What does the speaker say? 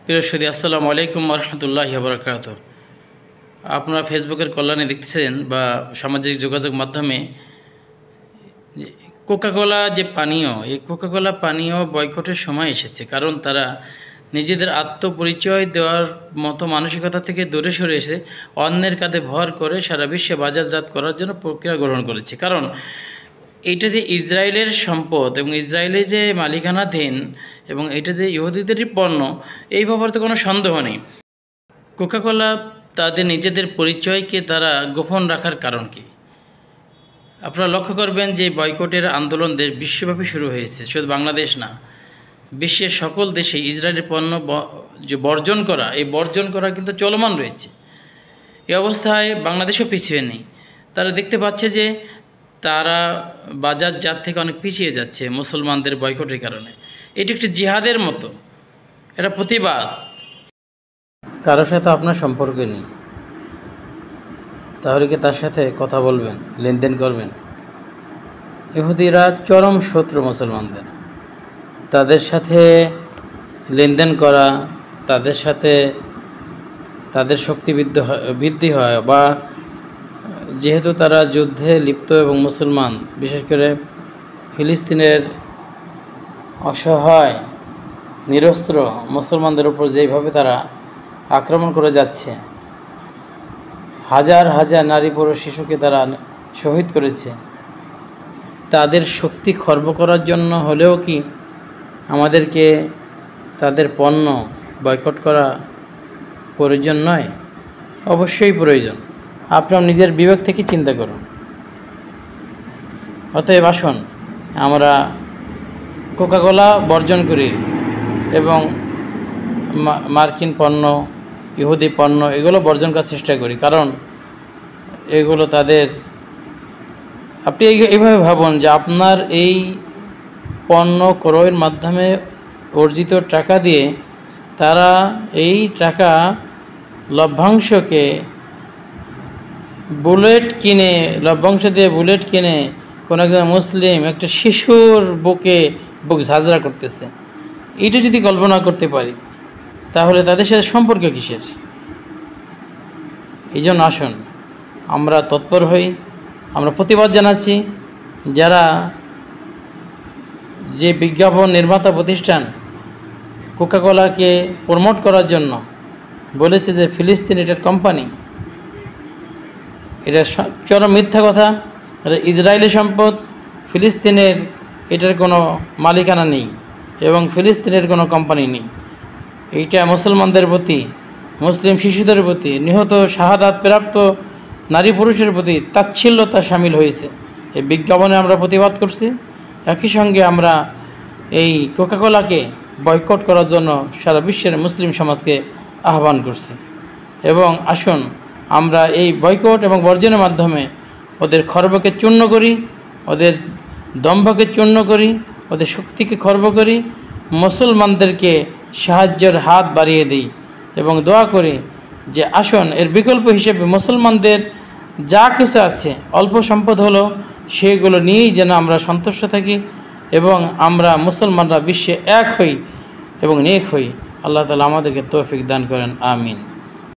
প্রিয় সুধী, আসসালামু আলাইকুম রহমতুল্লাহি ওয়া বারাকাতুহু। আপনারা ফেসবুকের কল্যাণে দেখছেন বা সামাজিক যোগাযোগ মাধ্যমে কোকাকোলা যে পানীয়, এই কোকাকোলা পানীয় বয়কটের সময় এসেছে। কারণ তারা নিজেদের আত্মপরিচয় দেওয়ার মতো মানসিকতা থেকে দূরে সরে এসে অন্যের কাঁধে ভর করে সারা বিশ্বে বাজারজাত করার জন্য প্রক্রিয়া গ্রহণ করেছে। কারণ এইটা যে ইসরায়েলের সম্পদ এবং ইসরায়েলে যে মালিকানাধীন এবং এটা যে ইহুদিদেরই পণ্য, এই ব্যাপারে তো কোনো সন্দেহ নেই। কোকাকোলা তাদের নিজেদের পরিচয়কে তারা গোপন রাখার কারণ কি? আপনারা লক্ষ্য করবেন যে বয়কটের আন্দোলন বিশ্বব্যাপী শুরু হয়েছে, শুধু বাংলাদেশ না, বিশ্বের সকল দেশে ইসরায়েলের পণ্য যে বর্জন করা, এই বর্জন করা কিন্তু চলমান রয়েছে। এই অবস্থায় বাংলাদেশও পিছিয়ে নেই। তারা দেখতে পাচ্ছে যে তারা বাজারজাত থেকে অনেক পিছিয়ে যাচ্ছে মুসলমানদের বয়কটের কারণে। এটি একটি জিহাদের মতো, এটা প্রতিবাদ। কারোর সাথে আপনার সম্পর্ক নেই, তাহলে কি তার সাথে কথা বলবেন, লেনদেন করবেন? ইহুদিরা চরম শত্রু মুসলমানদের। তাদের সাথে লেনদেন করা, তাদের সাথে তাদের শক্তি বৃদ্ধি হয়, বা যেহেতু তারা যুদ্ধে লিপ্ত এবং মুসলমান, বিশেষ করে ফিলিস্তিনের অসহায় নিরস্ত্র মুসলমানদের উপর যেভাবে তারা আক্রমণ করে যাচ্ছে, হাজার হাজার নারী পুরুষ শিশুকে তারা শহীদ করেছে, তাদের শক্তি খর্ব করার জন্য হলেও কি আমাদেরকে তাদের পণ্য বয়কট করা প্রয়োজন নয়? অবশ্যই প্রয়োজন। আপনার নিজের বিবেক থেকে চিন্তা করুন। অতএব আসুন আমরা কোকাকোলা বর্জন করি এবং মার্কিন পণ্য, ইহুদি পণ্য, এগুলো বর্জন করার চেষ্টা করি। কারণ এগুলো তাদের, আপনি এইভাবে ভাবুন যে আপনার এই পণ্য ক্রয়ের মাধ্যমে অর্জিত টাকা দিয়ে তারা এই টাকা লভ্যাংশকে লভ্যাংশ দিয়ে বুলেট কিনে কোনো একজন মুসলিম একটা শিশুর বুক ঝাঁঝরা করতেছে। এইটা যদি কল্পনা করতে পারি, তাহলে তাদের সাথে সম্পর্ক কিসের? এই জন্য আসুন আমরা তৎপর হই। আমরা প্রতিবাদ জানাচ্ছি যারা যে বিজ্ঞাপন নির্মাতা প্রতিষ্ঠান কোকাকোলাকে প্রমোট করার জন্য বলেছে যে ফিলিস্তিন এটার কোম্পানি, এটা চরম মিথ্যা কথা। এটা ইসরায়েলি সম্পদ, ফিলিস্তিনের এটার কোনো মালিকানা নেই এবং ফিলিস্তিনের কোনো কোম্পানি নেই। এইটা মুসলমানদের প্রতি, মুসলিম শিশুদের প্রতি, নিহত শাহাদাত প্রাপ্ত নারী পুরুষের প্রতি তাচ্ছিল্যতা সামিল হয়েছে। এই বিজ্ঞাপনে আমরা প্রতিবাদ করছি। একই সঙ্গে আমরা এই কোকাকোলাকে বয়কট করার জন্য সারা বিশ্বের মুসলিম সমাজকে আহ্বান করছি। এবং আসুন আমরা এই বয়কট এবং বর্জনের মাধ্যমে ওদের খর্বকে চূর্ণ করি, ওদের দম্ভকে চূর্ণ করি, ওদের শক্তিকে খর্ব করি, মুসলমানদেরকে সাহায্যের হাত বাড়িয়ে দিই এবং দোয়া করি যে আসুন এর বিকল্প হিসেবে মুসলমানদের যা কিছু আছে, অল্প সম্পদ হলো, সেগুলো নিয়েই যেন আমরা সন্তুষ্ট থাকি এবং আমরা মুসলমানরা বিশ্বে এক হই এবং নেক হই। আল্লাহ তাআলা আমাদেরকে তৌফিক দান করেন। আমিন।